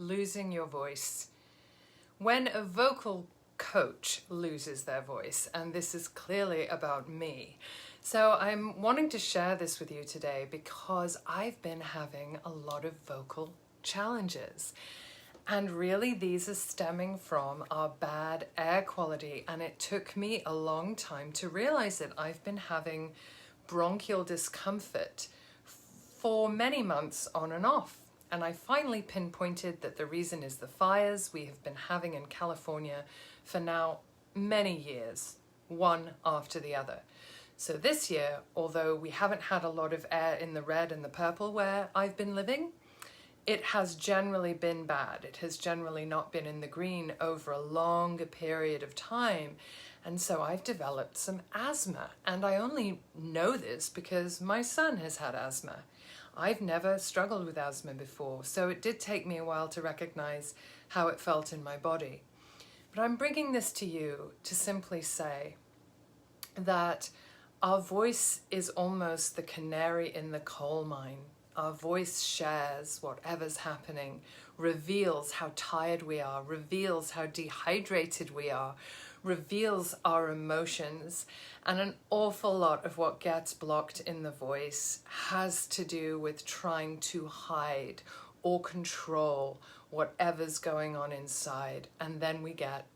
losing your voice. When a vocal coach loses their voice, and this is clearly about me. So I'm wanting to share this with you today because I've been having a lot of vocal challenges. And really these are stemming from our bad air quality, and it took me a long time to realize that I've been having bronchial discomfort for many months on and off. And I finally pinpointed that the reason is the fires we have been having in California for now many years, one after the other. So this year, although we haven't had a lot of air in the red and the purple where I've been living, it has generally been bad. It has generally not been in the green over a longer period of time. And so I've developed some asthma. And I only know this because my son has had asthma. I've never struggled with asthma before, so it did take me a while to recognize how it felt in my body. But I'm bringing this to you to simply say that our voice is almost the canary in the coal mine. Our voice shares whatever's happening, reveals how tired we are, reveals how dehydrated we are, reveals our emotions, and an awful lot of what gets blocked in the voice has to do with trying to hide or control whatever's going on inside, and then we get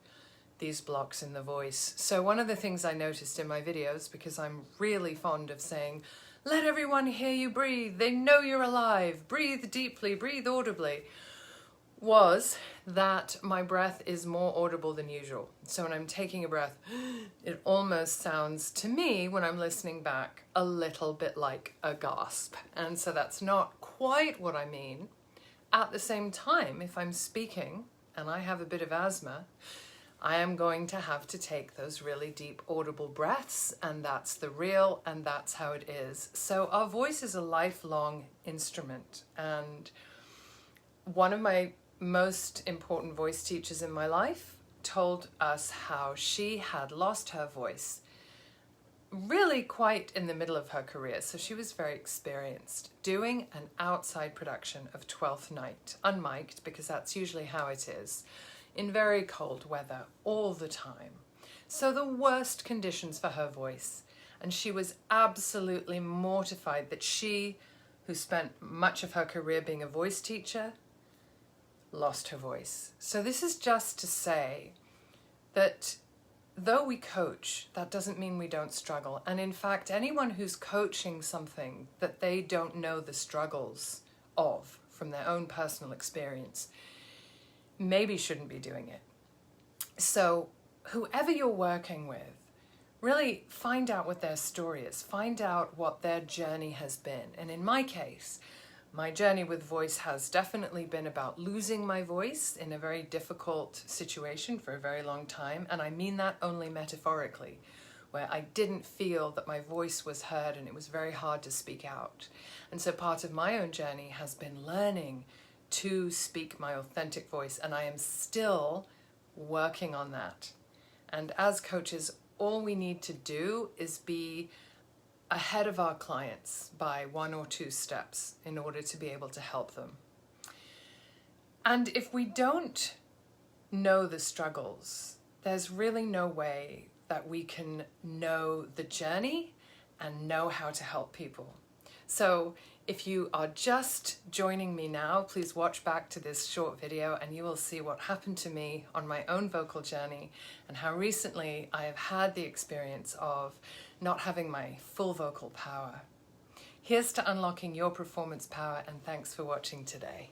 these blocks in the voice. So one of the things I noticed in my videos, because I'm really fond of saying, let everyone hear you breathe, they know you're alive, breathe deeply, breathe audibly, was that my breath is more audible than usual. So when I'm taking a breath, it almost sounds to me, when I'm listening back, a little bit like a gasp. And so that's not quite what I mean. At the same time, if I'm speaking and I have a bit of asthma, I am going to have to take those really deep audible breaths, and that's the real, and that's how it is. So our voice is a lifelong instrument, and one of my most important voice teachers in my life told us how she had lost her voice really quite in the middle of her career. So she was very experienced doing an outside production of Twelfth Night, unmiked, because that's usually how it is, in very cold weather all the time. So the worst conditions for her voice. And she was absolutely mortified that she, who spent much of her career being a voice teacher, lost her voice. So this is just to say that though we coach, that doesn't mean we don't struggle. And in fact, anyone who's coaching something that they don't know the struggles of from their own personal experience maybe shouldn't be doing it. So whoever you're working with, really find out what their story is. Find out what their journey has been. And in my case, my journey with voice has definitely been about losing my voice in a very difficult situation for a very long time. And I mean that only metaphorically, where I didn't feel that my voice was heard and it was very hard to speak out. And so part of my own journey has been learning to speak my authentic voice, and I am still working on that. And as coaches, all we need to do is be ahead of our clients by 1 or 2 steps in order to be able to help them. And if we don't know the struggles, there's really no way that we can know the journey and know how to help people. So if you are just joining me now, please watch back to this short video and you will see what happened to me on my own vocal journey and how recently I have had the experience of not having my full vocal power. Here's to unlocking your performance power, and thanks for watching today.